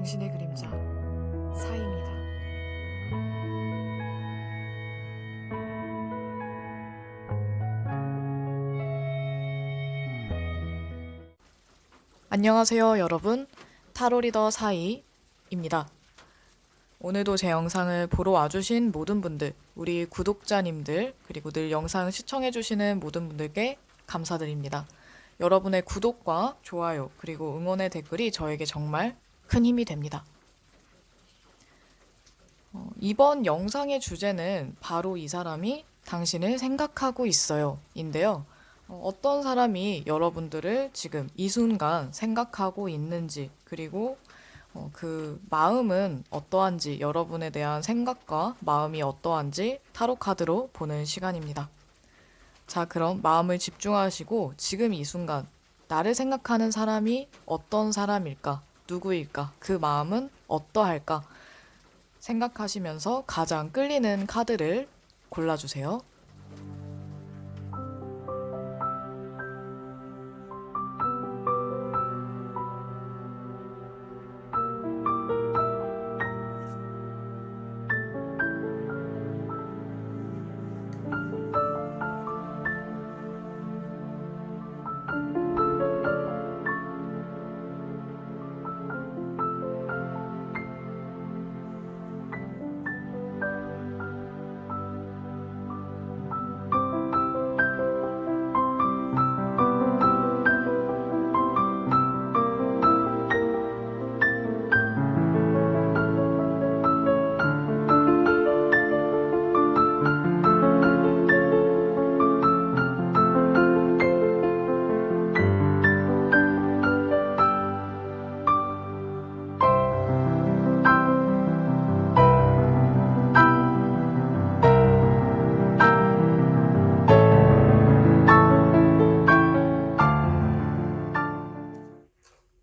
당신의 그림자 사이입니다. 안녕하세요, 여러분. 타로 리더 사이입니다. 오늘도 제 영상을 보러 와주신 모든 분들, 우리 구독자님들, 그리고 늘 영상 시청해주시는 모든 분들께 감사드립니다. 여러분의 구독과 좋아요, 그리고 응원의 댓글이 저에게 정말 큰 힘이 됩니다. 이번 영상의 주제는 바로 이 사람이 당신을 생각하고 있어요. 인데요. 어떤 사람이 여러분들을 지금 이 순간 생각하고 있는지, 그리고 그 마음은 어떠한지, 여러분에 대한 생각과 마음이 어떠한지 타로 카드로 보는 시간입니다. 자, 그럼 마음을 집중하시고 지금 이 순간 나를 생각하는 사람이 어떤 사람일까? 누구일까? 그 마음은 어떠할까? 생각하시면서 가장 끌리는 카드를 골라주세요.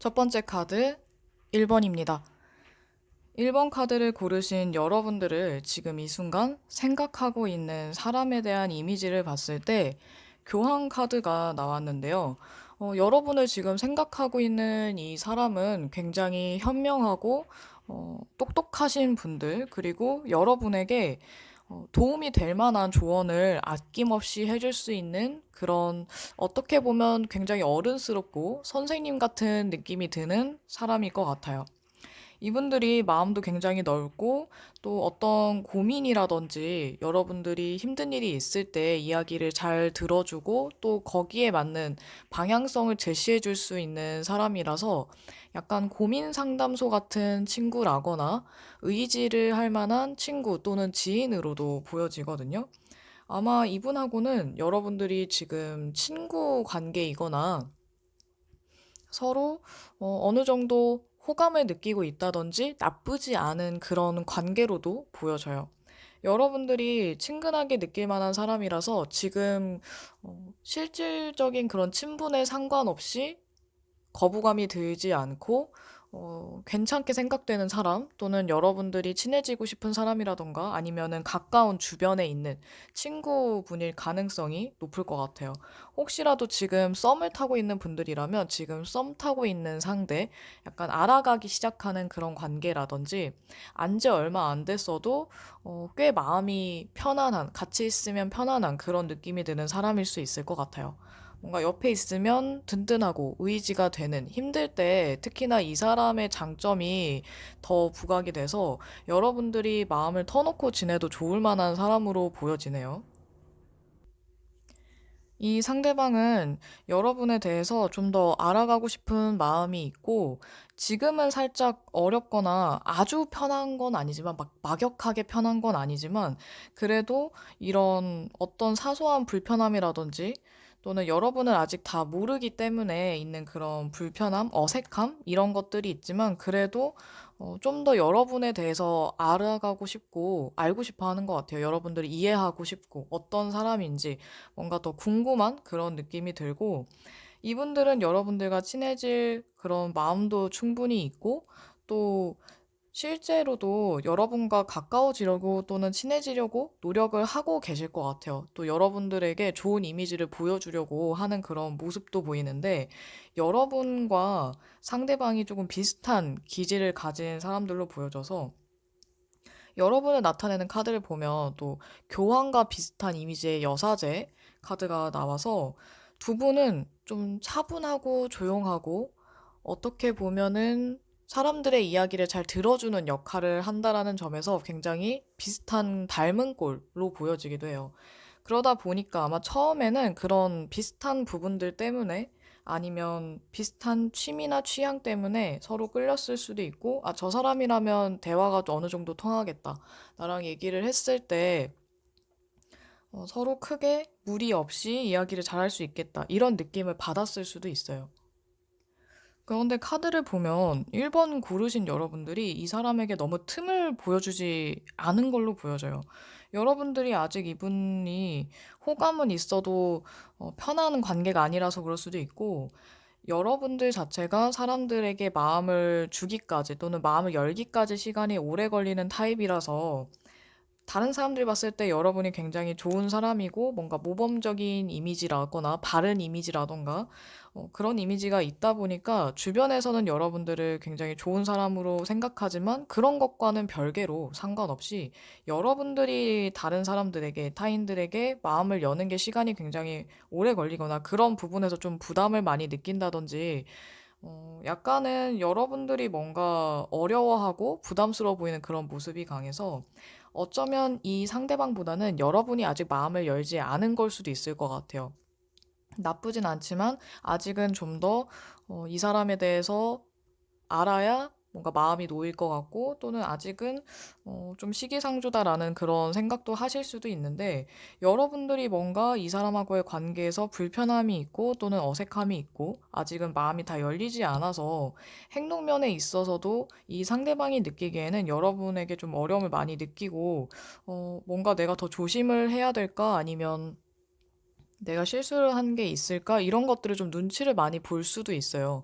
첫 번째 카드 1번입니다. 1번 카드를 고르신 여러분들을 지금 이 순간 생각하고 있는 사람에 대한 이미지를 봤을 때 교황 카드가 나왔는데요. 여러분을 지금 생각하고 있는 이 사람은 굉장히 현명하고 똑똑하신 분들, 그리고 여러분에게 도움이 될 만한 조언을 아낌없이 해줄 수 있는 그런, 어떻게 보면 굉장히 어른스럽고 선생님 같은 느낌이 드는 사람일 것 같아요. 이분들이 마음도 굉장히 넓고, 또 어떤 고민이라든지 여러분들이 힘든 일이 있을 때 이야기를 잘 들어주고, 또 거기에 맞는 방향성을 제시해 줄 수 있는 사람이라서 약간 고민 상담소 같은 친구라거나 의지를 할 만한 친구 또는 지인으로도 보여지거든요. 아마 이분하고는 여러분들이 지금 친구 관계이거나 서로 어느 정도 호감을 느끼고 있다든지 나쁘지 않은 그런 관계로도 보여져요. 여러분들이 친근하게 느낄 만한 사람이라서 지금 실질적인 그런 친분에 상관없이 거부감이 들지 않고 괜찮게 생각되는 사람, 또는 여러분들이 친해지고 싶은 사람이라던가 아니면은 가까운 주변에 있는 친구분일 가능성이 높을 것 같아요. 혹시라도 지금 썸을 타고 있는 분들이라면 지금 썸 타고 있는 상대, 약간 알아가기 시작하는 그런 관계라든지 안지 얼마 안 됐어도 꽤 마음이 편안한, 같이 있으면 편안한 그런 느낌이 드는 사람일 수 있을 것 같아요. 뭔가 옆에 있으면 든든하고 의지가 되는, 힘들 때 특히나 이 사람의 장점이 더 부각이 돼서 여러분들이 마음을 터놓고 지내도 좋을 만한 사람으로 보여지네요. 이 상대방은 여러분에 대해서 좀 더 알아가고 싶은 마음이 있고, 지금은 살짝 어렵거나 아주 편한 건 아니지만, 막 막역하게 편한 건 아니지만, 그래도 이런 어떤 사소한 불편함이라든지, 또는 여러분을 아직 다 모르기 때문에 있는 그런 불편함, 어색함, 이런 것들이 있지만, 그래도 좀 더 여러분에 대해서 알아가고 싶고, 알고 싶어 하는 것 같아요. 여러분들을 이해하고 싶고, 어떤 사람인지, 뭔가 더 궁금한 그런 느낌이 들고, 이분들은 여러분들과 친해질 그런 마음도 충분히 있고, 또 실제로도 여러분과 가까워지려고 또는 친해지려고 노력을 하고 계실 것 같아요. 또 여러분들에게 좋은 이미지를 보여주려고 하는 그런 모습도 보이는데, 여러분과 상대방이 조금 비슷한 기질을 가진 사람들로 보여져서, 여러분을 나타내는 카드를 보면 또 교황과 비슷한 이미지의 여사제 카드가 나와서, 두 분은 좀 차분하고 조용하고 어떻게 보면은 사람들의 이야기를 잘 들어주는 역할을 한다라는 점에서 굉장히 비슷한 닮은 꼴로 보여지기도 해요. 그러다 보니까 아마 처음에는 그런 비슷한 부분들 때문에, 아니면 비슷한 취미나 취향 때문에 서로 끌렸을 수도 있고, 아, 저 사람이라면 대화가 어느 정도 통하겠다. 나랑 얘기를 했을 때 서로 크게 무리 없이 이야기를 잘할 수 있겠다. 이런 느낌을 받았을 수도 있어요. 그런데 카드를 보면 1번 고르신 여러분들이 이 사람에게 너무 틈을 보여주지 않은 걸로 보여져요. 여러분들이 아직 이분이 호감은 있어도 편한 관계가 아니라서 그럴 수도 있고, 여러분들 자체가 사람들에게 마음을 주기까지 또는 마음을 열기까지 시간이 오래 걸리는 타입이라서, 다른 사람들이 봤을 때 여러분이 굉장히 좋은 사람이고 뭔가 모범적인 이미지라거나 바른 이미지라던가 그런 이미지가 있다 보니까 주변에서는 여러분들을 굉장히 좋은 사람으로 생각하지만, 그런 것과는 별개로 상관없이 여러분들이 다른 사람들에게, 타인들에게 마음을 여는 게 시간이 굉장히 오래 걸리거나 그런 부분에서 좀 부담을 많이 느낀다든지, 약간은 여러분들이 뭔가 어려워하고 부담스러워 보이는 그런 모습이 강해서, 어쩌면 이 상대방보다는 여러분이 아직 마음을 열지 않은 걸 수도 있을 것 같아요. 나쁘진 않지만 아직은 좀 더 이 사람에 대해서 알아야 뭔가 마음이 놓일 것 같고, 또는 아직은 좀 시기상조다라는 그런 생각도 하실 수도 있는데, 여러분들이 뭔가 이 사람하고의 관계에서 불편함이 있고 또는 어색함이 있고 아직은 마음이 다 열리지 않아서, 행동면에 있어서도 이 상대방이 느끼기에는 여러분에게 좀 어려움을 많이 느끼고, 뭔가 내가 더 조심을 해야 될까, 아니면 내가 실수를 한 게 있을까, 이런 것들을 좀 눈치를 많이 볼 수도 있어요.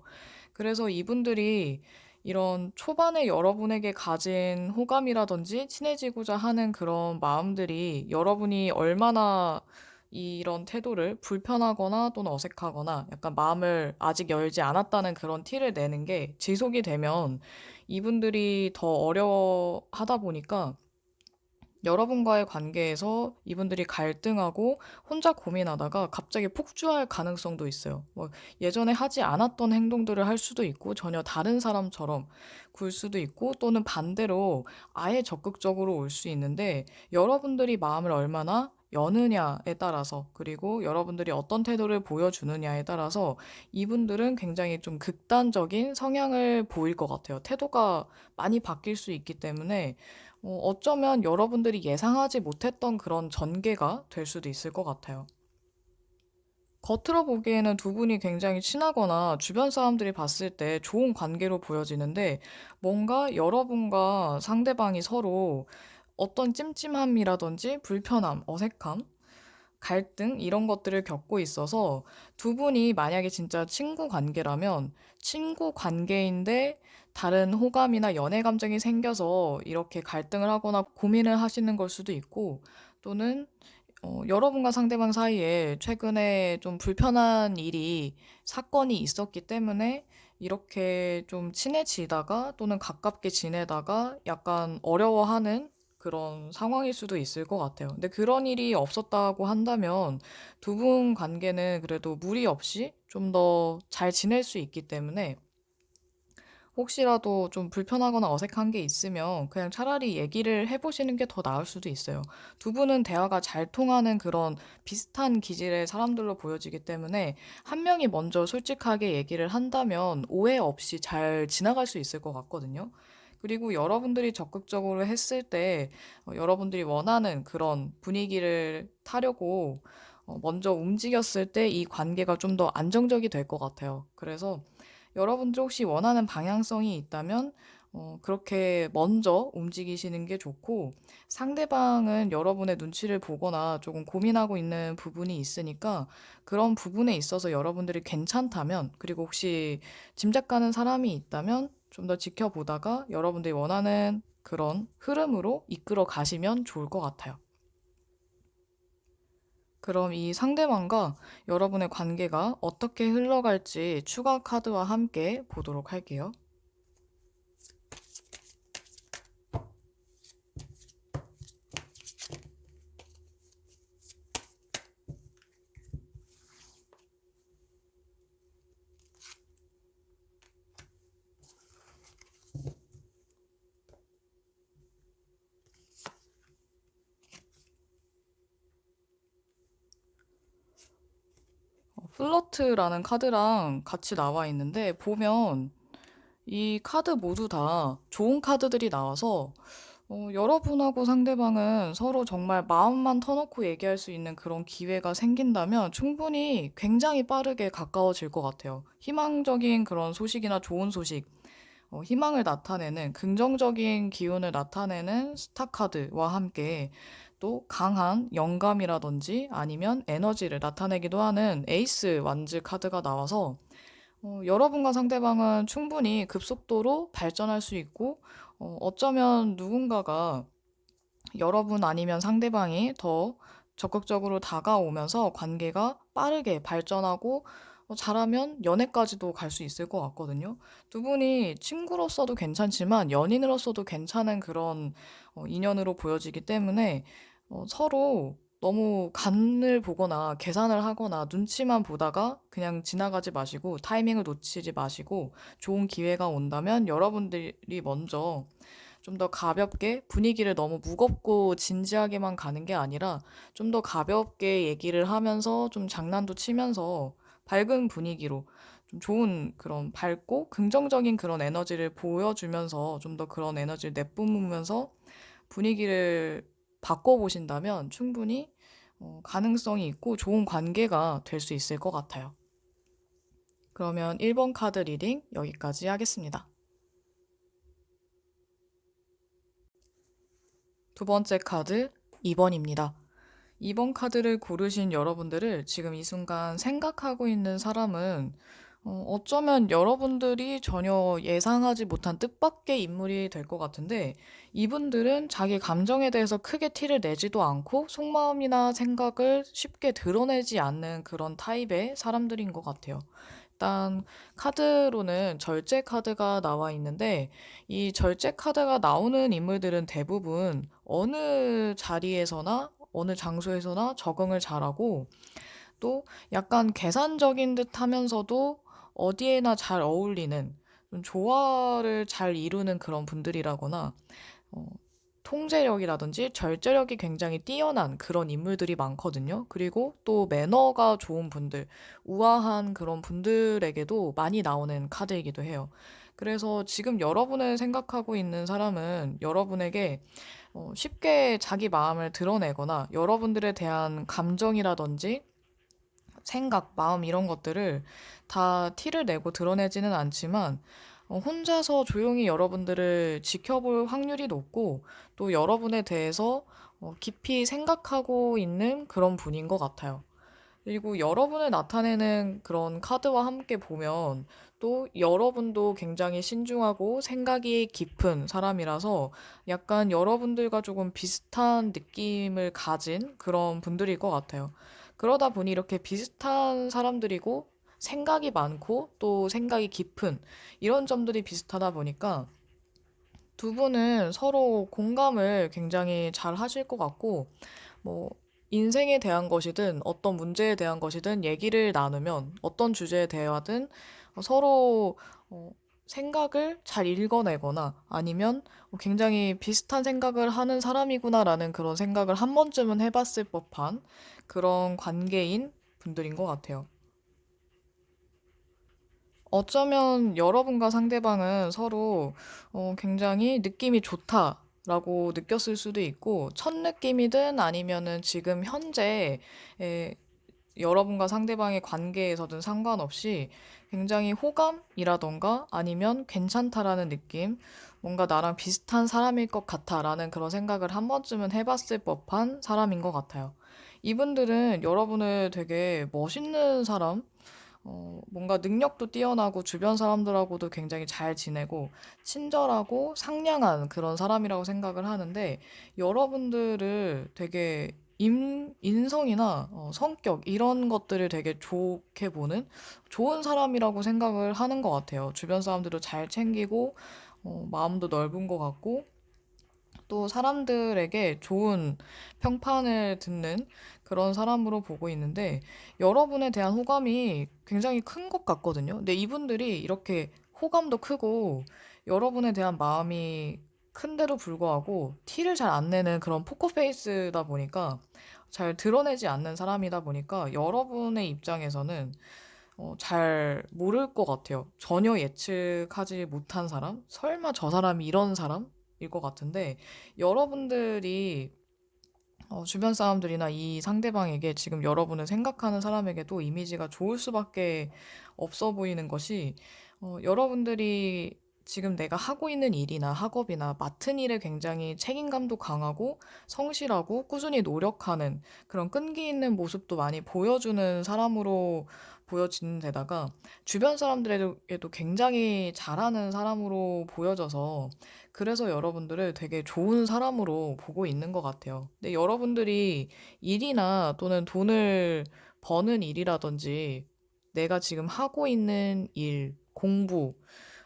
그래서 이분들이 이런 초반에 여러분에게 가진 호감이라든지 친해지고자 하는 그런 마음들이, 여러분이 얼마나 이런 태도를 불편하거나 또는 어색하거나 약간 마음을 아직 열지 않았다는 그런 티를 내는 게 지속이 되면, 이분들이 더 어려워하다 보니까 여러분과의 관계에서 이분들이 갈등하고 혼자 고민하다가 갑자기 폭주할 가능성도 있어요. 뭐 예전에 하지 않았던 행동들을 할 수도 있고, 전혀 다른 사람처럼 굴 수도 있고, 또는 반대로 아예 적극적으로 올 수 있는데, 여러분들이 마음을 얼마나 여느냐에 따라서, 그리고 여러분들이 어떤 태도를 보여주느냐에 따라서 이분들은 굉장히 좀 극단적인 성향을 보일 것 같아요. 태도가 많이 바뀔 수 있기 때문에 어쩌면 여러분들이 예상하지 못했던 그런 전개가 될 수도 있을 것 같아요. 겉으로 보기에는 두 분이 굉장히 친하거나 주변 사람들이 봤을 때 좋은 관계로 보여지는데, 뭔가 여러분과 상대방이 서로 어떤 찜찜함이라든지 불편함, 어색함, 갈등 이런 것들을 겪고 있어서, 두 분이 만약에 진짜 친구 관계라면 친구 관계인데 다른 호감이나 연애 감정이 생겨서 이렇게 갈등을 하거나 고민을 하시는 걸 수도 있고, 또는 여러분과 상대방 사이에 최근에 좀 불편한 사건이 있었기 때문에 이렇게 좀 친해지다가 또는 가깝게 지내다가 약간 어려워하는 그런 상황일 수도 있을 것 같아요. 근데 그런 일이 없었다고 한다면 두 분 관계는 그래도 무리 없이 좀 더 잘 지낼 수 있기 때문에, 혹시라도 좀 불편하거나 어색한 게 있으면 그냥 차라리 얘기를 해보시는 게 더 나을 수도 있어요. 두 분은 대화가 잘 통하는 그런 비슷한 기질의 사람들로 보여지기 때문에, 한 명이 먼저 솔직하게 얘기를 한다면 오해 없이 잘 지나갈 수 있을 것 같거든요. 그리고 여러분들이 적극적으로 했을 때 여러분들이 원하는 그런 분위기를 타려고 먼저 움직였을 때 이 관계가 좀 더 안정적이 될 것 같아요. 그래서 여러분들 혹시 원하는 방향성이 있다면 그렇게 먼저 움직이시는 게 좋고, 상대방은 여러분의 눈치를 보거나 조금 고민하고 있는 부분이 있으니까, 그런 부분에 있어서 여러분들이 괜찮다면, 그리고 혹시 짐작 가는 사람이 있다면 좀 더 지켜보다가 여러분들이 원하는 그런 흐름으로 이끌어 가시면 좋을 것 같아요. 그럼 이 상대방과 여러분의 관계가 어떻게 흘러갈지 추가 카드와 함께 보도록 할게요. 플러트라는 카드랑 같이 나와 있는데 보면 이 카드 모두 다 좋은 카드들이 나와서 여러분하고 상대방은 서로 정말 마음만 터놓고 얘기할 수 있는 그런 기회가 생긴다면 충분히 굉장히 빠르게 가까워질 것 같아요. 희망적인 그런 소식이나 좋은 소식, 희망을 나타내는 긍정적인 기운을 나타내는 스타카드와 함께 또 강한 영감이라든지 아니면 에너지를 나타내기도 하는 에이스 완즈 카드가 나와서 여러분과 상대방은 충분히 급속도로 발전할 수 있고 어쩌면 누군가가 여러분 아니면 상대방이 더 적극적으로 다가오면서 관계가 빠르게 발전하고 잘하면 연애까지도 갈 수 있을 것 같거든요. 두 분이 친구로서도 괜찮지만 연인으로서도 괜찮은 그런 인연으로 보여지기 때문에 서로 너무 간을 보거나 계산을 하거나 눈치만 보다가 그냥 지나가지 마시고 타이밍을 놓치지 마시고 좋은 기회가 온다면 여러분들이 먼저 좀 더 가볍게 분위기를 너무 무겁고 진지하게만 가는 게 아니라 좀 더 가볍게 얘기를 하면서 좀 장난도 치면서 밝은 분위기로 좀 좋은 그런 밝고 긍정적인 그런 에너지를 보여주면서 좀 더 그런 에너지를 내뿜으면서 분위기를 바꿔보신다면 충분히 가능성이 있고 좋은 관계가 될 수 있을 것 같아요. 그러면 1번 카드 리딩 여기까지 하겠습니다. 두 번째 카드 2번입니다. 2번 카드를 고르신 여러분들을 지금 이 순간 생각하고 있는 사람은 어쩌면 여러분들이 전혀 예상하지 못한 뜻밖의 인물이 될 것 같은데 이분들은 자기 감정에 대해서 크게 티를 내지도 않고 속마음이나 생각을 쉽게 드러내지 않는 그런 타입의 사람들인 것 같아요. 일단 카드로는 절제 카드가 나와 있는데 이 절제 카드가 나오는 인물들은 대부분 어느 자리에서나 어느 장소에서나 적응을 잘하고 또 약간 계산적인 듯 하면서도 어디에나 잘 어울리는 좀 조화를 잘 이루는 그런 분들이라거나 어, 통제력이라든지 절제력이 굉장히 뛰어난 그런 인물들이 많거든요. 그리고 또 매너가 좋은 분들, 우아한 그런 분들에게도 많이 나오는 카드이기도 해요. 그래서 지금 여러분을 생각하고 있는 사람은 여러분에게 쉽게 자기 마음을 드러내거나 여러분들에 대한 감정이라든지 생각, 마음 이런 것들을 다 티를 내고 드러내지는 않지만 혼자서 조용히 여러분들을 지켜볼 확률이 높고 또 여러분에 대해서 깊이 생각하고 있는 그런 분인 것 같아요. 그리고 여러분을 나타내는 그런 카드와 함께 보면 또 여러분도 굉장히 신중하고 생각이 깊은 사람이라서 약간 여러분들과 조금 비슷한 느낌을 가진 그런 분들일 것 같아요. 그러다 보니 이렇게 비슷한 사람들이고 생각이 많고 또 생각이 깊은 이런 점들이 비슷하다 보니까 두 분은 서로 공감을 굉장히 잘 하실 것 같고 뭐, 인생에 대한 것이든 어떤 문제에 대한 것이든 얘기를 나누면 어떤 주제에 대하든 서로 어, 생각을 잘 읽어내거나 아니면 굉장히 비슷한 생각을 하는 사람이구나라는 그런 생각을 한 번쯤은 해봤을 법한 그런 관계인 분들인 것 같아요. 어쩌면 여러분과 상대방은 서로 굉장히 느낌이 좋다라고 느꼈을 수도 있고, 첫 느낌이든 아니면은 지금 현재 여러분과 상대방의 관계에서든 상관없이 굉장히 호감이라던가 아니면 괜찮다라는 느낌, 뭔가 나랑 비슷한 사람일 것 같아라는 그런 생각을 한 번쯤은 해봤을 법한 사람인 것 같아요. 이분들은 여러분을 되게 멋있는 사람, 뭔가 능력도 뛰어나고 주변 사람들하고도 굉장히 잘 지내고 친절하고 상냥한 그런 사람이라고 생각을 하는데 여러분들을 되게 인성이나 성격 이런 것들을 되게 좋게 보는 좋은 사람이라고 생각을 하는 것 같아요. 주변 사람들도 잘 챙기고 마음도 넓은 것 같고 또 사람들에게 좋은 평판을 듣는 그런 사람으로 보고 있는데 여러분에 대한 호감이 굉장히 큰 것 같거든요. 근데 이분들이 이렇게 호감도 크고 여러분에 대한 마음이 큰데도 불구하고 티를 잘 안 내는 그런 포커페이스다 보니까 잘 드러내지 않는 사람이다 보니까 여러분의 입장에서는 잘 모를 것 같아요. 전혀 예측하지 못한 사람? 설마 저 사람이 이런 사람일 것 같은데, 여러분들이 주변 사람들이나 이 상대방에게 지금 여러분을 생각하는 사람에게도 이미지가 좋을 수밖에 없어 보이는 것이, 여러분들이 지금 내가 하고 있는 일이나 학업이나 맡은 일에 굉장히 책임감도 강하고 성실하고 꾸준히 노력하는 그런 끈기 있는 모습도 많이 보여주는 사람으로 보여지는 데다가 주변 사람들에게도 굉장히 잘하는 사람으로 보여져서 그래서 여러분들을 되게 좋은 사람으로 보고 있는 것 같아요. 근데 여러분들이 일이나 또는 돈을 버는 일이라든지 내가 지금 하고 있는 일, 공부,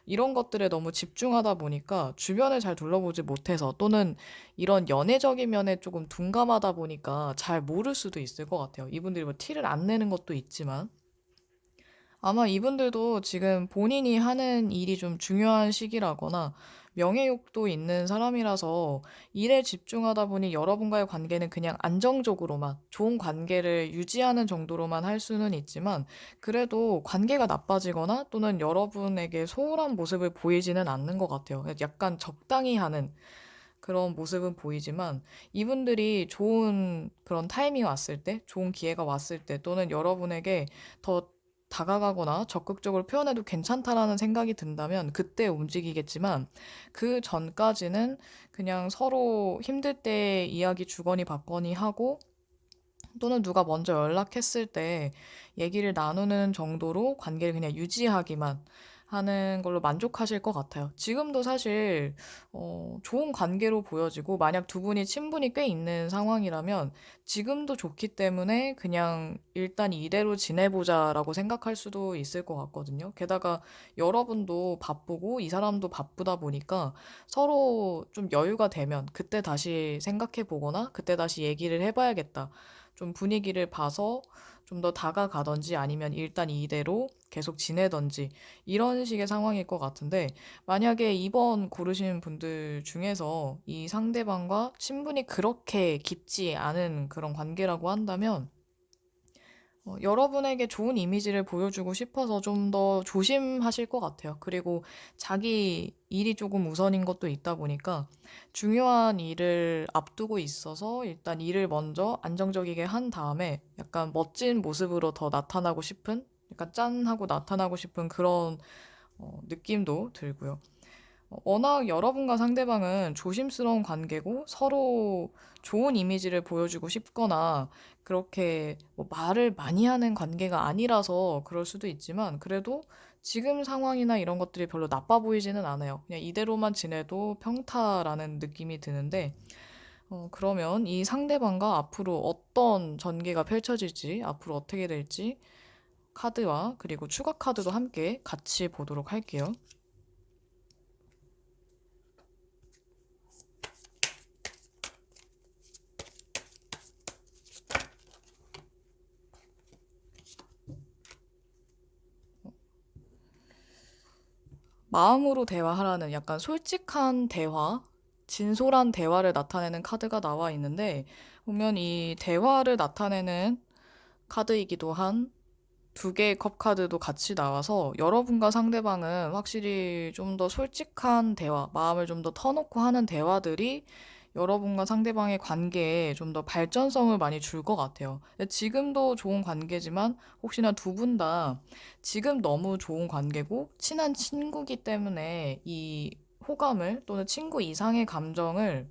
이런 것들에 너무 집중하다 보니까 주변을 잘 둘러보지 못해서 또는 이런 연애적인 면에 조금 둔감하다 보니까 잘 모를 수도 있을 것 같아요. 이분들이 뭐 티를 안 내는 것도 있지만 아마 이분들도 지금 본인이 하는 일이 좀 중요한 시기라거나 명예욕도 있는 사람이라서 일에 집중하다 보니 여러분과의 관계는 그냥 안정적으로만 좋은 관계를 유지하는 정도로만 할 수는 있지만 그래도 관계가 나빠지거나 또는 여러분에게 소홀한 모습을 보이지는 않는 것 같아요. 약간 적당히 하는 그런 모습은 보이지만 이분들이 좋은 그런 타이밍이 왔을 때, 좋은 기회가 왔을 때 또는 여러분에게 더 다가가거나 적극적으로 표현해도 괜찮다라는 생각이 든다면 그때 움직이겠지만 그 전까지는 그냥 서로 힘들 때 이야기 주거니 받거니 하고 또는 누가 먼저 연락했을 때 얘기를 나누는 정도로 관계를 그냥 유지하기만 하는 걸로 만족하실 것 같아요. 지금도 사실 좋은 관계로 보여지고 만약 두 분이 친분이 꽤 있는 상황이라면 지금도 좋기 때문에 그냥 일단 이대로 지내보자라고 생각할 수도 있을 것 같거든요. 게다가 여러분도 바쁘고 이 사람도 바쁘다 보니까 서로 좀 여유가 되면 그때 다시 생각해 보거나 그때 다시 얘기를 해봐야겠다. 좀 분위기를 봐서 좀 더 다가가든지 아니면 일단 이대로 계속 지내든지 이런 식의 상황일 것 같은데 만약에 이번 고르신 분들 중에서 이 상대방과 친분이 그렇게 깊지 않은 그런 관계라고 한다면 여러분에게 좋은 이미지를 보여주고 싶어서 좀 더 조심하실 것 같아요. 그리고 자기 일이 조금 우선인 것도 있다 보니까 중요한 일을 앞두고 있어서 일단 일을 먼저 안정적이게 한 다음에 약간 멋진 모습으로 더 나타나고 싶은 약간 짠 하고 나타나고 싶은 그런 느낌도 들고요. 워낙 여러분과 상대방은 조심스러운 관계고 서로 좋은 이미지를 보여주고 싶거나 그렇게 뭐 말을 많이 하는 관계가 아니라서 그럴 수도 있지만 그래도 지금 상황이나 이런 것들이 별로 나빠 보이지는 않아요. 그냥 이대로만 지내도 평타라는 느낌이 드는데, 그러면 이 상대방과 앞으로 어떤 전개가 펼쳐질지, 앞으로 어떻게 될지 카드와 그리고 추가 카드도 함께 같이 보도록 할게요. 마음으로 대화하라는 약간 솔직한 대화, 진솔한 대화를 나타내는 카드가 나와 있는데, 보면 이 대화를 나타내는 카드이기도 한 두 개의 컵 카드도 같이 나와서 여러분과 상대방은 확실히 좀 더 솔직한 대화, 마음을 좀 더 터놓고 하는 대화들이 여러분과 상대방의 관계에 좀 더 발전성을 많이 줄 것 같아요. 지금도 좋은 관계지만 혹시나 두 분 다 지금 너무 좋은 관계고 친한 친구기 때문에 이 호감을 또는 친구 이상의 감정을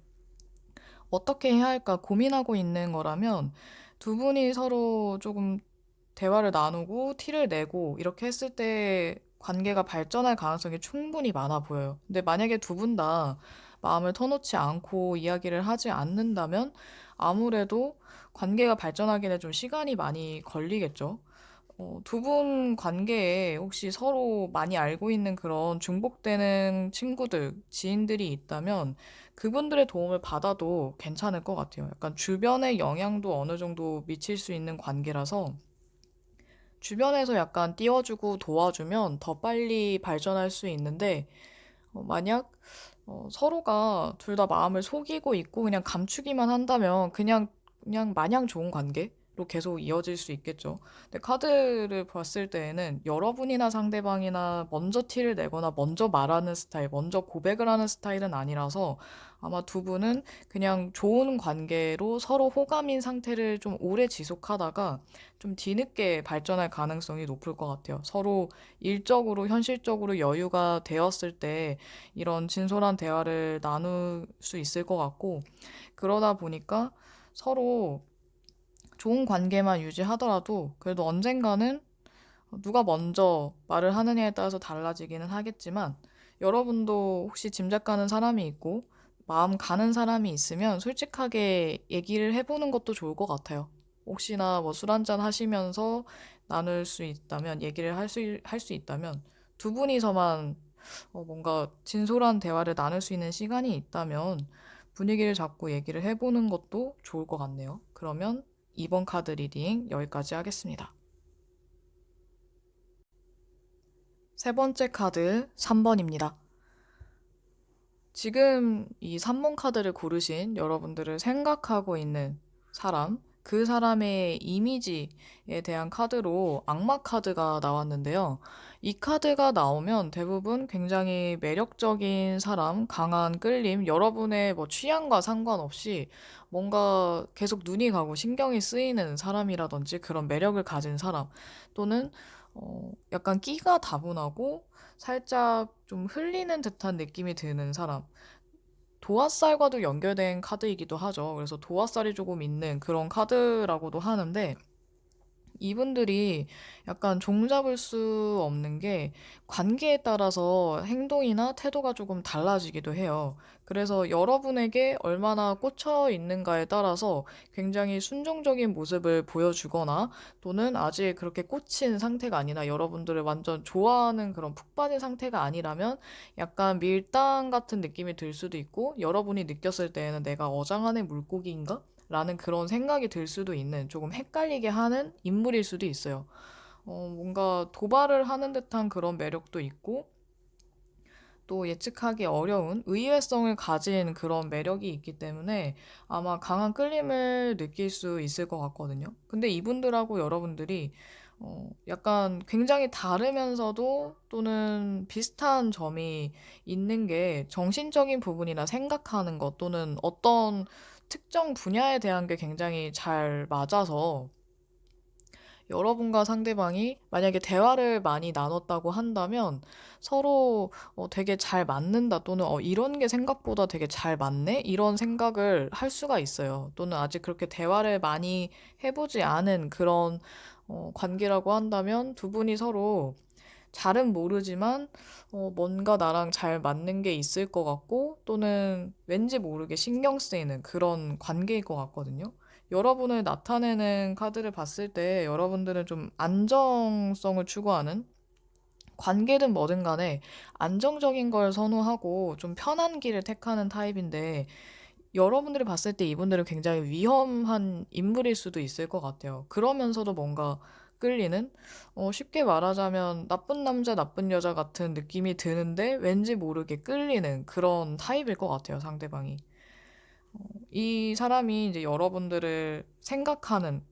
어떻게 해야 할까 고민하고 있는 거라면 두 분이 서로 조금 대화를 나누고 티를 내고 이렇게 했을 때 관계가 발전할 가능성이 충분히 많아 보여요. 근데 만약에 두 분 다 마음을 터놓지 않고 이야기를 하지 않는다면 아무래도 관계가 발전하기는 좀 시간이 많이 걸리겠죠. 두 분 관계에 혹시 서로 많이 알고 있는 그런 중복되는 친구들, 지인들이 있다면 그분들의 도움을 받아도 괜찮을 것 같아요. 약간 주변의 영향도 어느 정도 미칠 수 있는 관계라서 주변에서 약간 띄워주고 도와주면 더 빨리 발전할 수 있는데 만약 서로가 둘 다 마음을 속이고 있고 그냥 감추기만 한다면 그냥 마냥 좋은 관계로 계속 이어질 수 있겠죠. 근데 카드를 봤을 때에는 여러분이나 상대방이나 먼저 티를 내거나 먼저 말하는 스타일, 먼저 고백을 하는 스타일은 아니라서 아마 두 분은 그냥 좋은 관계로 서로 호감인 상태를 좀 오래 지속하다가 좀 뒤늦게 발전할 가능성이 높을 것 같아요. 서로 일적으로, 현실적으로 여유가 되었을 때 이런 진솔한 대화를 나눌 수 있을 것 같고, 그러다 보니까 서로 좋은 관계만 유지하더라도 그래도 언젠가는 누가 먼저 말을 하느냐에 따라서 달라지기는 하겠지만, 여러분도 혹시 짐작 가는 사람이 있고, 마음 가는 사람이 있으면 솔직하게 얘기를 해보는 것도 좋을 것 같아요. 혹시나 뭐 술 한잔 하시면서 나눌 수 있다면, 얘기를 할 수 있다면, 두 분이서만 뭔가 진솔한 대화를 나눌 수 있는 시간이 있다면 분위기를 잡고 얘기를 해보는 것도 좋을 것 같네요. 그러면 이번 카드 리딩 여기까지 하겠습니다. 세 번째 카드 3번입니다. 지금 이 3번 카드를 고르신 여러분들을 생각하고 있는 사람, 그 사람의 이미지에 대한 카드로 악마 카드가 나왔는데요. 이 카드가 나오면 대부분 굉장히 매력적인 사람, 강한 끌림, 여러분의 뭐 취향과 상관없이 뭔가 계속 눈이 가고 신경이 쓰이는 사람이라든지 그런 매력을 가진 사람, 또는 약간 끼가 다분하고 살짝 좀 흘리는 듯한 느낌이 드는 사람. 도화살과도 연결된 카드이기도 하죠. 그래서 도화살이 조금 있는 그런 카드라고도 하는데, 이분들이 약간 종잡을 수 없는 게 관계에 따라서 행동이나 태도가 조금 달라지기도 해요. 그래서 여러분에게 얼마나 꽂혀 있는가에 따라서 굉장히 순종적인 모습을 보여주거나 또는 아직 그렇게 꽂힌 상태가 아니라 여러분들을 완전 좋아하는 그런 푹 빠진 상태가 아니라면 약간 밀당 같은 느낌이 들 수도 있고, 여러분이 느꼈을 때에는 내가 어장안의 물고기인가? 라는 그런 생각이 들 수도 있는 조금 헷갈리게 하는 인물일 수도 있어요. 뭔가 도발을 하는 듯한 그런 매력도 있고, 또 예측하기 어려운 의외성을 가진 그런 매력이 있기 때문에 아마 강한 끌림을 느낄 수 있을 것 같거든요. 근데 이분들하고 여러분들이 약간 굉장히 다르면서도 또는 비슷한 점이 있는 게 정신적인 부분이나 생각하는 것 또는 어떤 특정 분야에 대한 게 굉장히 잘 맞아서 여러분과 상대방이 만약에 대화를 많이 나눴다고 한다면 서로 되게 잘 맞는다 또는 이런 게 생각보다 되게 잘 맞네? 이런 생각을 할 수가 있어요. 또는 아직 그렇게 대화를 많이 해보지 않은 그런 관계라고 한다면 두 분이 서로 잘은 모르지만 뭔가 나랑 잘 맞는 게 있을 것 같고 또는 왠지 모르게 신경 쓰이는 그런 관계일 것 같거든요. 여러분을 나타내는 카드를 봤을 때 여러분들은 좀 안정성을 추구하는, 관계든 뭐든 간에 안정적인 걸 선호하고 좀 편한 길을 택하는 타입인데, 여러분들이 봤을 때 이분들은 굉장히 위험한 인물일 수도 있을 것 같아요. 그러면서도 뭔가 끌리는? 쉽게 말하자면 나쁜 남자, 나쁜 여자 같은 느낌이 드는데 왠지 모르게 끌리는 그런 타입일 것 같아요, 상대방이. 이 사람이 이제 여러분들을 생각하는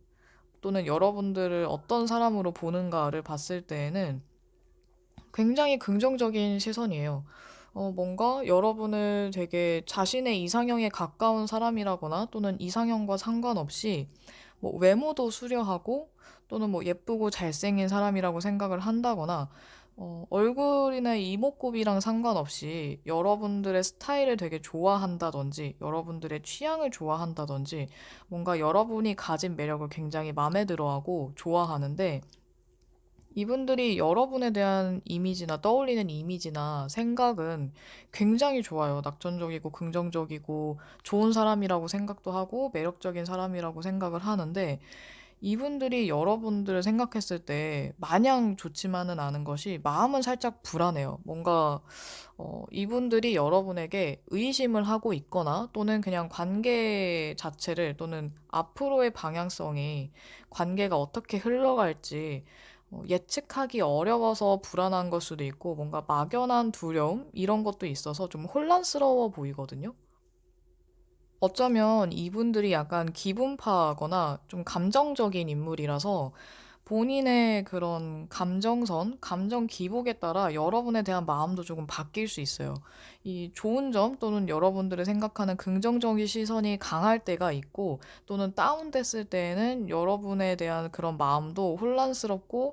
또는 여러분들을 어떤 사람으로 보는가를 봤을 때에는 굉장히 긍정적인 시선이에요. 뭔가 여러분을 되게 자신의 이상형에 가까운 사람이라거나 또는 이상형과 상관없이 뭐 외모도 수려하고 또는 뭐 예쁘고 잘생긴 사람이라고 생각을 한다거나 얼굴이나 이목구비랑 상관없이 여러분들의 스타일을 되게 좋아한다든지, 여러분들의 취향을 좋아한다든지, 뭔가 여러분이 가진 매력을 굉장히 마음에 들어하고 좋아하는데, 이분들이 여러분에 대한 이미지나 떠올리는 이미지나 생각은 굉장히 좋아요. 낙천적이고 긍정적이고 좋은 사람이라고 생각도 하고 매력적인 사람이라고 생각을 하는데 이분들이 여러분들을 생각했을 때 마냥 좋지만은 않은 것이 마음은 살짝 불안해요. 뭔가 이분들이 여러분에게 의심을 하고 있거나 또는 그냥 관계 자체를 또는 앞으로의 방향성이 관계가 어떻게 흘러갈지 예측하기 어려워서 불안한 걸 수도 있고 뭔가 막연한 두려움 이런 것도 있어서 좀 혼란스러워 보이거든요. 어쩌면 이분들이 약간 기분파거나 좀 감정적인 인물이라서 본인의 그런 감정선, 감정 기복에 따라 여러분에 대한 마음도 조금 바뀔 수 있어요. 이 좋은 점 또는 여러분들이 생각하는 긍정적인 시선이 강할 때가 있고 또는 다운됐을 때에는 여러분에 대한 그런 마음도 혼란스럽고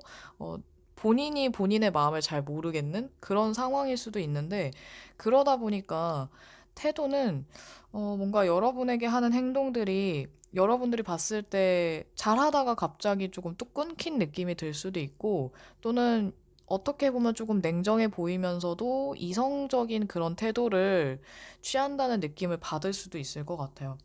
본인이 본인의 마음을 잘 모르겠는 그런 상황일 수도 있는데 그러다 보니까 태도는 뭔가 여러분에게 하는 행동들이 여러분들이 봤을 때 잘하다가 갑자기 조금 뚝 끊긴 느낌이 들 수도 있고 또는 어떻게 보면 조금 냉정해 보이면서도 이성적인 그런 태도를 취한다는 느낌을 받을 수도 있을 것 같아요.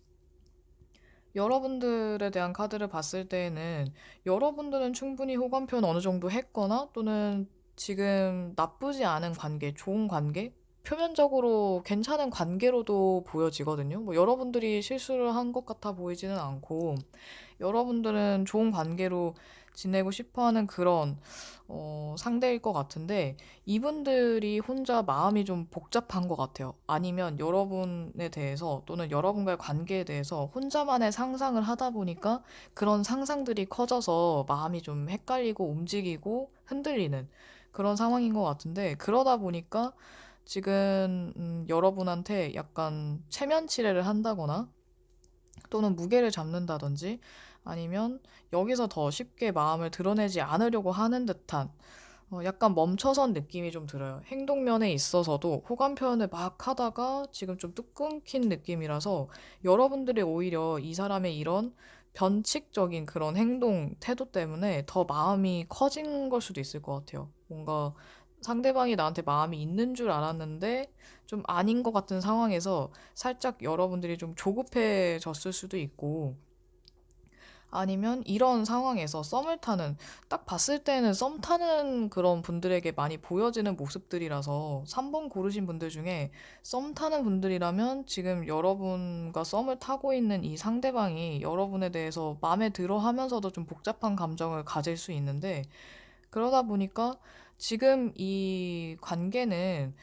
여러분들에 대한 카드를 봤을 때에는 여러분들은 충분히 호감 표현 어느 정도 했거나 또는 지금 나쁘지 않은 관계, 좋은 관계, 표면적으로 괜찮은 관계로도 보여지거든요. 뭐 여러분들이 실수를 한 것 같아 보이지는 않고 여러분들은 좋은 관계로 지내고 싶어 하는 그런 상대일 것 같은데 이분들이 혼자 마음이 좀 복잡한 것 같아요. 아니면 여러분에 대해서 또는 여러분과의 관계에 대해서 혼자만의 상상을 하다 보니까 그런 상상들이 커져서 마음이 좀 헷갈리고 움직이고 흔들리는 그런 상황인 것 같은데 그러다 보니까 지금 여러분한테 약간 체면 치레를 한다거나 또는 무게를 잡는다든지 아니면 여기서 더 쉽게 마음을 드러내지 않으려고 하는 듯한 약간 멈춰선 느낌이 좀 들어요. 행동면에 있어서도 호감 표현을 막 하다가 지금 좀 뚝 끊긴 느낌이라서 여러분들이 오히려 이 사람의 이런 변칙적인 그런 행동, 태도 때문에 더 마음이 커진 걸 수도 있을 것 같아요. 뭔가 상대방이 나한테 마음이 있는 줄 알았는데 좀 아닌 것 같은 상황에서 살짝 여러분들이 좀 조급해졌을 수도 있고 아니면 이런 상황에서 썸을 타는, 딱 봤을 때는 썸 타는 그런 분들에게 많이 보여지는 모습들이라서 3번 고르신 분들 중에 썸 타는 분들이라면 지금 여러분과 썸을 타고 있는 이 상대방이 여러분에 대해서 마음에 들어 하면서도 좀 복잡한 감정을 가질 수 있는데 그러다 보니까 지금 이 관계는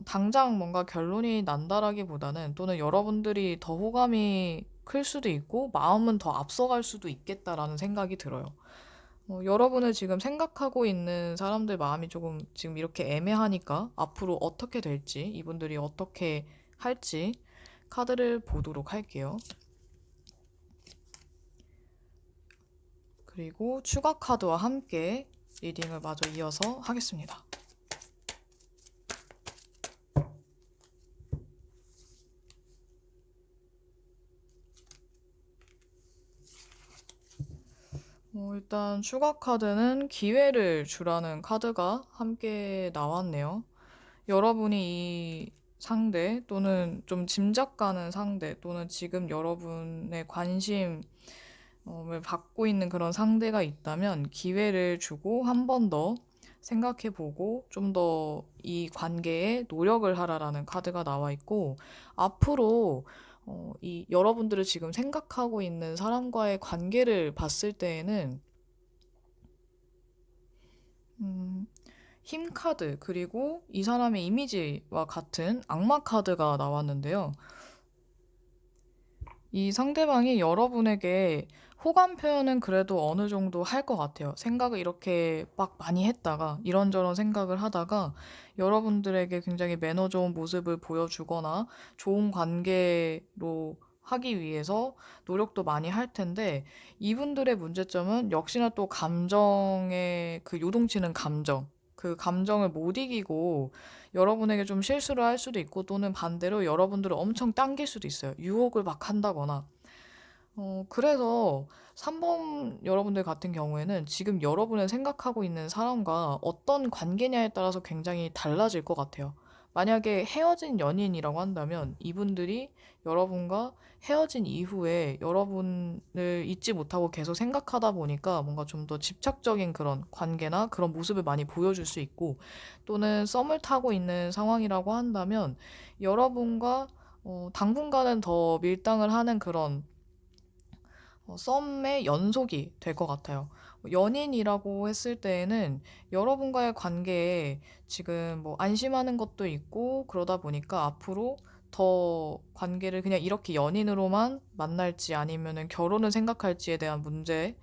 당장 뭔가 결론이 난다라기보다는 또는 여러분들이 더 호감이 클 수도 있고 마음은 더 앞서갈 수도 있겠다라는 생각이 들어요. 여러분을 지금 생각하고 있는 사람들 마음이 조금 지금 이렇게 애매하니까 앞으로 어떻게 될지, 이분들이 어떻게 할지 카드를 보도록 할게요. 그리고 추가 카드와 함께 리딩을 마저 이어서 하겠습니다. 일단 추가 카드는 기회를 주라는 카드가 함께 나왔네요. 여러분이 이 상대 또는 좀 짐작 가는 상대 또는 지금 여러분의 관심을 받고 있는 그런 상대가 있다면 기회를 주고 한 번 더 생각해 보고 좀 더 이 관계에 노력을 하라라는 카드가 나와 있고 앞으로 이 여러분들을 지금 생각하고 있는 사람과의 관계를 봤을 때에는 음, 힘 카드, 그리고 이 사람의 이미지와 같은 악마 카드가 나왔는데요. 이 상대방이 여러분에게 호감 표현은 그래도 어느 정도 할 것 같아요. 생각을 이렇게 막 많이 했다가, 이런저런 생각을 하다가, 여러분들에게 굉장히 매너 좋은 모습을 보여주거나, 좋은 관계로 하기 위해서 노력도 많이 할 텐데, 이분들의 문제점은 역시나 또 감정의 그 요동치는 감정, 그 감정을 못 이기고 여러분에게 좀 실수를 할 수도 있고 또는 반대로 여러분들을 엄청 당길 수도 있어요. 유혹을 막 한다거나. 그래서 3번 여러분들 같은 경우에는 지금 여러분을 생각하고 있는 사람과 어떤 관계냐에 따라서 굉장히 달라질 것 같아요. 만약에 헤어진 연인이라고 한다면 이분들이 여러분과 헤어진 이후에 여러분을 잊지 못하고 계속 생각하다 보니까 뭔가 좀 더 집착적인 그런 관계나 그런 모습을 많이 보여줄 수 있고 또는 썸을 타고 있는 상황이라고 한다면 여러분과 당분간은 더 밀당을 하는 그런 썸의 연속이 될 것 같아요. 연인이라고 했을 때에는 여러분과의 관계에 지금 뭐 안심하는 것도 있고 그러다 보니까 앞으로 더 관계를 그냥 이렇게 연인으로만 만날지 아니면은 결혼을 생각할지에 대한 문제를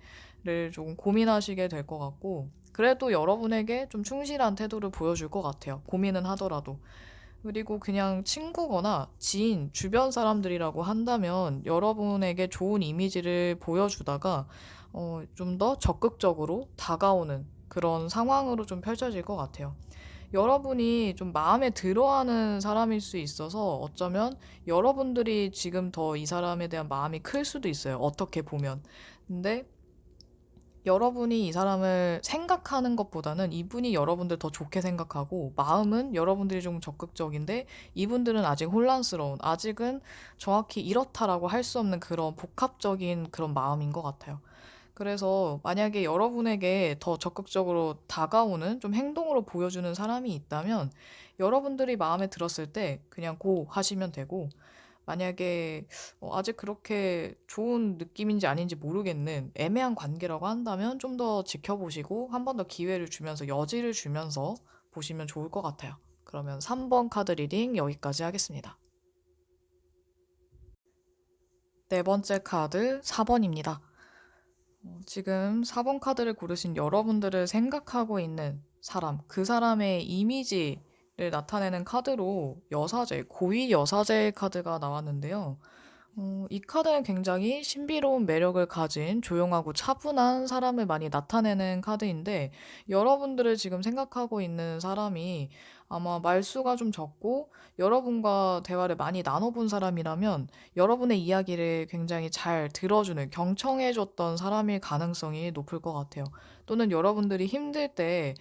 조금 고민하시게 될 것 같고 그래도 여러분에게 좀 충실한 태도를 보여줄 것 같아요. 고민은 하더라도. 그리고 그냥 친구거나 지인, 주변 사람들이라고 한다면 여러분에게 좋은 이미지를 보여주다가 좀 더 적극적으로 다가오는 그런 상황으로 좀 펼쳐질 것 같아요. 여러분이 좀 마음에 들어하는 사람일 수 있어서 어쩌면 여러분들이 지금 더 이 사람에 대한 마음이 클 수도 있어요. 어떻게 보면. 근데 여러분이 이 사람을 생각하는 것보다는 이분이 여러분들 더 좋게 생각하고 마음은 여러분들이 좀 적극적인데 이분들은 아직 혼란스러운, 아직은 정확히 이렇다라고 할 수 없는 그런 복합적인 그런 마음인 것 같아요. 그래서 만약에 여러분에게 더 적극적으로 다가오는 좀 행동으로 보여주는 사람이 있다면 여러분들이 마음에 들었을 때 그냥 고 하시면 되고 만약에 아직 그렇게 좋은 느낌인지 아닌지 모르겠는 애매한 관계라고 한다면 좀 더 지켜보시고 한 번 더 기회를 주면서 여지를 주면서 보시면 좋을 것 같아요. 그러면 3번 카드 리딩 여기까지 하겠습니다. 네 번째 카드 4번입니다. 지금 4번 카드를 고르신 여러분들을 생각하고 있는 사람, 그 사람의 이미지를 나타내는 카드로 여사제, 고위 여사제 카드가 나왔는데요. 이 카드는 굉장히 신비로운 매력을 가진 조용하고 차분한 사람을 많이 나타내는 카드인데, 여러분들을 지금 생각하고 있는 사람이 아마 말수가 좀 적고, 여러분과 대화를 많이 나눠본 사람이라면, 여러분의 이야기를 굉장히 잘 들어주는, 경청해줬던 사람일 가능성이 높을 것 같아요. 또는 여러분들이 힘들 때,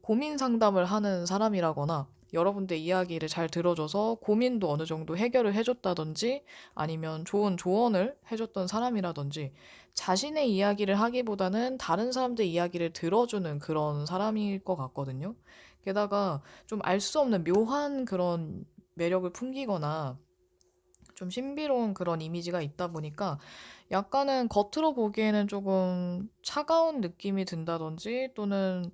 고민 상담을 하는 사람이라거나, 여러분들 이야기를 잘 들어줘서 고민도 어느 정도 해결을 해줬다든지 아니면 좋은 조언을 해줬던 사람이라든지 자신의 이야기를 하기보다는 다른 사람들 이야기를 들어주는 그런 사람일 것 같거든요. 게다가 좀 알 수 없는 묘한 그런 매력을 풍기거나 좀 신비로운 그런 이미지가 있다 보니까 약간은 겉으로 보기에는 조금 차가운 느낌이 든다든지 또는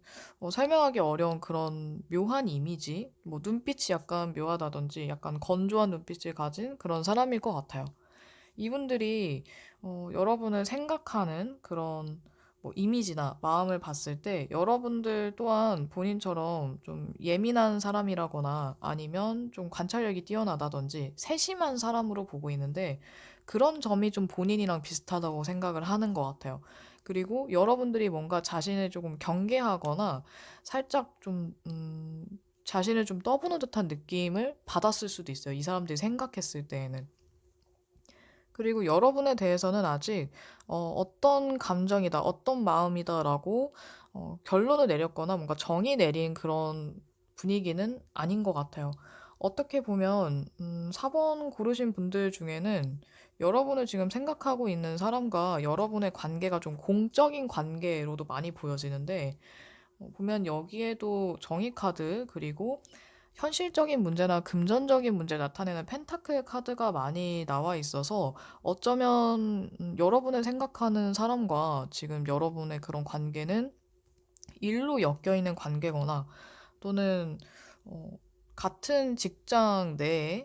설명하기 어려운 그런 묘한 이미지, 뭐 눈빛이 약간 묘하다든지 약간 건조한 눈빛을 가진 그런 사람일 것 같아요. 이분들이 여러분을 생각하는 그런 뭐 이미지나 마음을 봤을 때 여러분들 또한 본인처럼 좀 예민한 사람이라거나 아니면 좀 관찰력이 뛰어나다든지 세심한 사람으로 보고 있는데 그런 점이 좀 본인이랑 비슷하다고 생각을 하는 것 같아요. 그리고 여러분들이 뭔가 자신을 조금 경계하거나 살짝 좀, 자신을 좀 떠보는 듯한 느낌을 받았을 수도 있어요. 이 사람들이 생각했을 때에는. 그리고 여러분에 대해서는 아직 어떤 감정이다, 어떤 마음이다라고 결론을 내렸거나 뭔가 정의 내린 그런 분위기는 아닌 것 같아요. 어떻게 보면 4번 고르신 분들 중에는 여러분을 지금 생각하고 있는 사람과 여러분의 관계가 좀 공적인 관계로도 많이 보여지는데 보면 여기에도 정의 카드 그리고 현실적인 문제나 금전적인 문제를 나타내는 펜타클 카드가 많이 나와 있어서 어쩌면 여러분을 생각하는 사람과 지금 여러분의 그런 관계는 일로 엮여 있는 관계거나 또는 어, 같은 직장 내에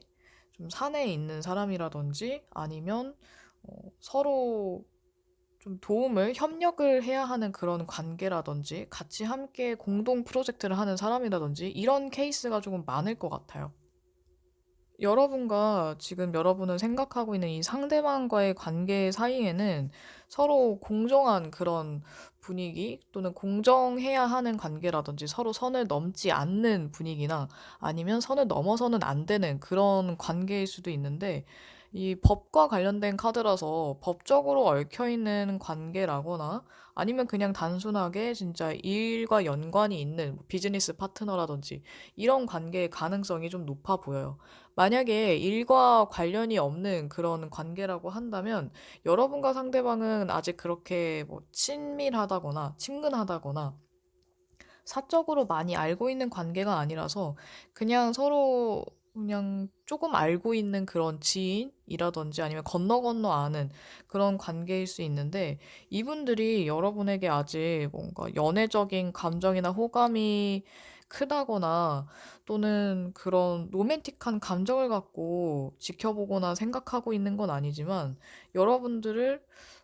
좀 사내에 있는 사람이라든지 아니면 서로 좀 도움을, 협력을 해야 하는 그런 관계라든지, 같이 함께 공동 프로젝트를 하는 사람이라든지, 이런 케이스가 조금 많을 것 같아요. 여러분과 지금 여러분은 생각하고 있는 이 상대방과의 관계 사이에는 서로 공정한 그런 분위기 또는 공정해야 하는 관계라든지 서로 선을 넘지 않는 분위기나 아니면 선을 넘어서는 안 되는 그런 관계일 수도 있는데 이 법과 관련된 카드라서 법적으로 얽혀 있는 관계라거나 아니면 그냥 단순하게 진짜 일과 연관이 있는 뭐 비즈니스 파트너라든지 이런 관계의 가능성이 좀 높아 보여요. 만약에 일과 관련이 없는 그런 관계라고 한다면 여러분과 상대방은 아직 그렇게 뭐 친밀하다거나 친근하다거나 사적으로 많이 알고 있는 관계가 아니라서 그냥 서로 그냥 조금 알고 있는 그런 지인이라든지 아니면 건너 건너 아는 그런 관계일 수 있는데 이분들이 여러분에게 아직 뭔가 연애적인 감정이나 호감이 크다거나 또는 그런 로맨틱한 감정을 갖고 지켜보거나 생각하고 있는 건 아니지만 여러분들을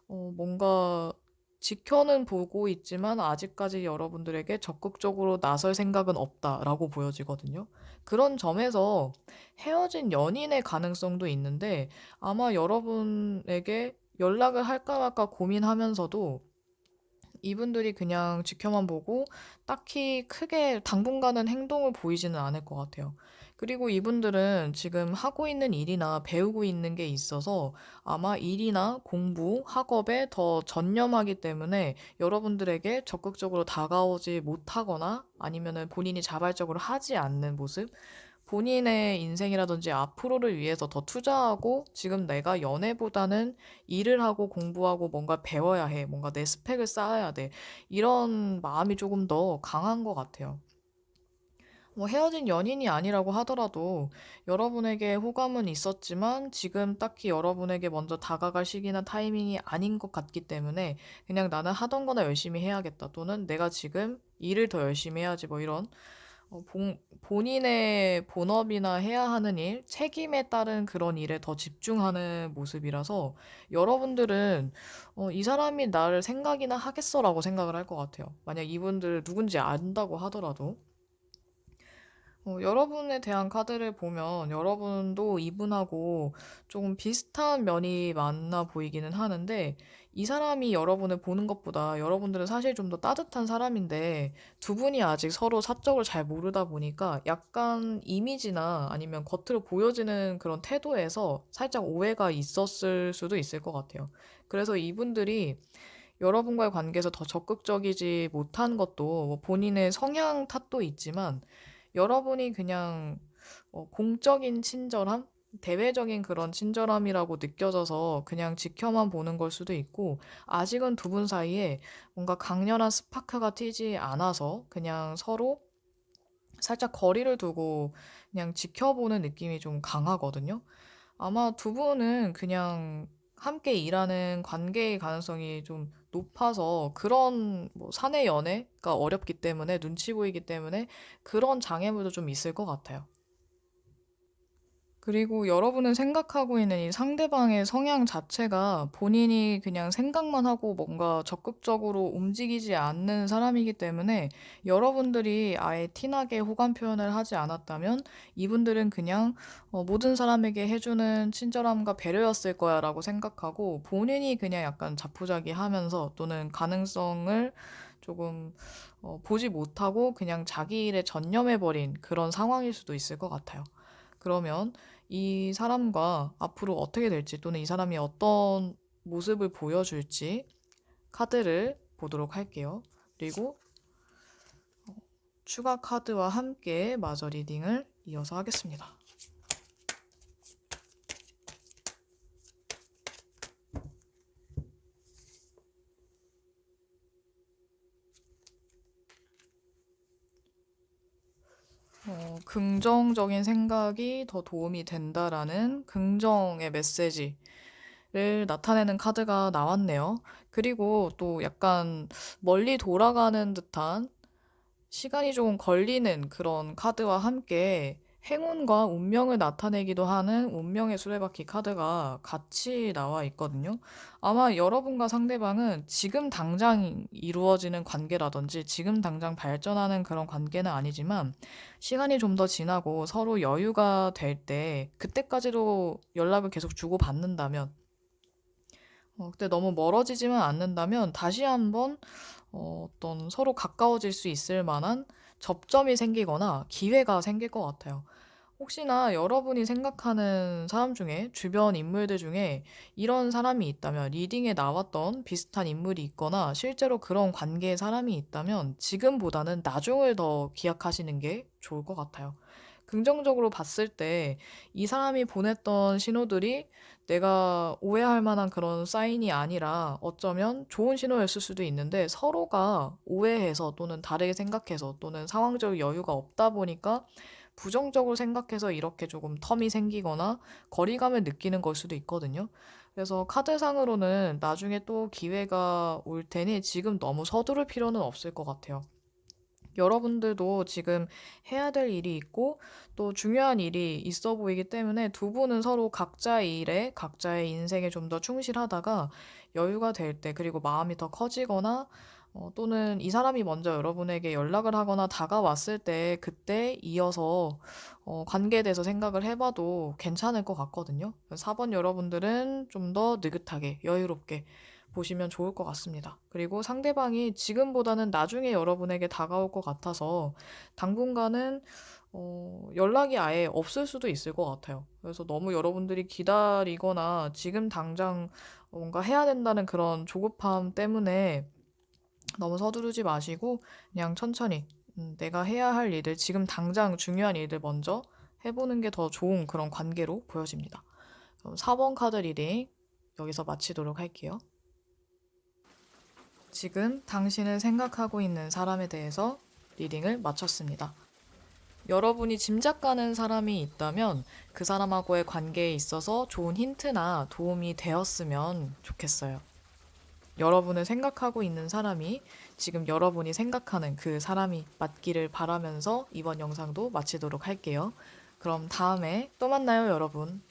뭔가 지켜는 보고 있지만 아직까지 여러분들에게 적극적으로 나설 생각은 없다라고 보여지거든요. 그런 점에서 헤어진 연인의 가능성도 있는데 아마 여러분에게 연락을 할까 말까 고민하면서도 이분들이 그냥 지켜만 보고 딱히 크게 당분간은 행동을 보이지는 않을 것 같아요. 그리고 이분들은 지금 하고 있는 일이나 배우고 있는 게 있어서 아마 일이나 공부, 학업에 더 전념하기 때문에 여러분들에게 적극적으로 다가오지 못하거나 아니면은 본인이 자발적으로 하지 않는 모습, 본인의 인생이라든지 앞으로를 위해서 더 투자하고 지금 내가 연애보다는 일을 하고 공부하고 뭔가 배워야 해. 뭔가 내 스펙을 쌓아야 돼. 이런 마음이 조금 더 강한 것 같아요. 뭐 헤어진 연인이 아니라고 하더라도 여러분에게 호감은 있었지만 지금 딱히 여러분에게 먼저 다가갈 시기나 타이밍이 아닌 것 같기 때문에 그냥 나는 하던 거나 열심히 해야겠다. 또는 내가 지금 일을 더 열심히 해야지. 뭐 이런 본인의 본업이나 해야 하는 일, 책임에 따른 그런 일에 더 집중하는 모습이라서 여러분들은 이 사람이 나를 생각이나 하겠어라고 생각을 할 것 같아요. 만약 이분들 누군지 안다고 하더라도. 여러분에 대한 카드를 보면 여러분도 이분하고 조금 비슷한 면이 많아 보이기는 하는데 이 사람이 여러분을 보는 것보다 여러분들은 사실 좀 더 따뜻한 사람인데 두 분이 아직 서로 사적을 잘 모르다 보니까 약간 이미지나 아니면 겉으로 보여지는 그런 태도에서 살짝 오해가 있었을 수도 있을 것 같아요. 그래서 이분들이 여러분과의 관계에서 더 적극적이지 못한 것도 뭐 본인의 성향 탓도 있지만 여러분이 그냥 공적인 친절함? 대외적인 그런 친절함이라고 느껴져서 그냥 지켜만 보는 걸 수도 있고, 아직은 두 분 사이에 뭔가 강렬한 스파크가 튀지 않아서 그냥 서로 살짝 거리를 두고 그냥 지켜보는 느낌이 좀 강하거든요. 아마 두 분은 그냥 함께 일하는 관계의 가능성이 좀 높아서 그런 뭐 사내 연애가 어렵기 때문에 눈치 보이기 때문에 그런 장애물도 좀 있을 것 같아요. 그리고 여러분은 생각하고 있는 이 상대방의 성향 자체가 본인이 그냥 생각만 하고 뭔가 적극적으로 움직이지 않는 사람이기 때문에 여러분들이 아예 티나게 호감 표현을 하지 않았다면 이분들은 그냥 모든 사람에게 해주는 친절함과 배려였을 거야라고 생각하고 본인이 그냥 약간 자포자기하면서 또는 가능성을 조금 보지 못하고 그냥 자기 일에 전념해버린 그런 상황일 수도 있을 것 같아요. 그러면 이 사람과 앞으로 어떻게 될지 또는 이 사람이 어떤 모습을 보여줄지 카드를 보도록 할게요. 그리고 추가 카드와 함께 마저 리딩을 이어서 하겠습니다. 긍정적인 생각이 더 도움이 된다라는 긍정의 메시지를 나타내는 카드가 나왔네요. 그리고 또 약간 멀리 돌아가는 듯한 시간이 조금 걸리는 그런 카드와 함께 행운과 운명을 나타내기도 하는 운명의 수레바퀴 카드가 같이 나와 있거든요. 아마 여러분과 상대방은 지금 당장 이루어지는 관계라든지 지금 당장 발전하는 그런 관계는 아니지만 시간이 좀 더 지나고 서로 여유가 될 때 그때까지도 연락을 계속 주고받는다면 그때 너무 멀어지지만 않는다면 다시 한번 어떤 서로 가까워질 수 있을 만한 접점이 생기거나 기회가 생길 것 같아요. 혹시나 여러분이 생각하는 사람 중에, 주변 인물들 중에 이런 사람이 있다면, 리딩에 나왔던 비슷한 인물이 있거나 실제로 그런 관계의 사람이 있다면 지금보다는 나중을 더 기약하시는 게 좋을 것 같아요. 긍정적으로 봤을 때 이 사람이 보냈던 신호들이 내가 오해할 만한 그런 사인이 아니라 어쩌면 좋은 신호였을 수도 있는데 서로가 오해해서 또는 다르게 생각해서 또는 상황적 여유가 없다 보니까 부정적으로 생각해서 이렇게 조금 텀이 생기거나 거리감을 느끼는 걸 수도 있거든요. 그래서 카드상으로는 나중에 또 기회가 올 테니 지금 너무 서두를 필요는 없을 것 같아요. 여러분들도 지금 해야 될 일이 있고 또 중요한 일이 있어 보이기 때문에 두 분은 서로 각자의 일에 각자의 인생에 좀 더 충실하다가 여유가 될 때 그리고 마음이 더 커지거나 또는 이 사람이 먼저 여러분에게 연락을 하거나 다가왔을 때 그때 이어서 관계에 대해서 생각을 해봐도 괜찮을 것 같거든요. 4번 여러분들은 좀 더 느긋하게 여유롭게 보시면 좋을 것 같습니다. 그리고 상대방이 지금보다는 나중에 여러분에게 다가올 것 같아서 당분간은 연락이 아예 없을 수도 있을 것 같아요. 그래서 너무 여러분들이 기다리거나 지금 당장 뭔가 해야 된다는 그런 조급함 때문에 너무 서두르지 마시고 그냥 천천히 내가 해야 할 일들, 지금 당장 중요한 일들 먼저 해보는 게 더 좋은 그런 관계로 보여집니다. 그럼 4번 카드 리딩 여기서 마치도록 할게요. 지금 당신을 생각하고 있는 사람에 대해서 리딩을 마쳤습니다. 여러분이 짐작가는 사람이 있다면 그 사람하고의 관계에 있어서 좋은 힌트나 도움이 되었으면 좋겠어요. 여러분을 생각하고 있는 사람이 지금 여러분이 생각하는 그 사람이 맞기를 바라면서 이번 영상도 마치도록 할게요. 그럼 다음에 또 만나요, 여러분.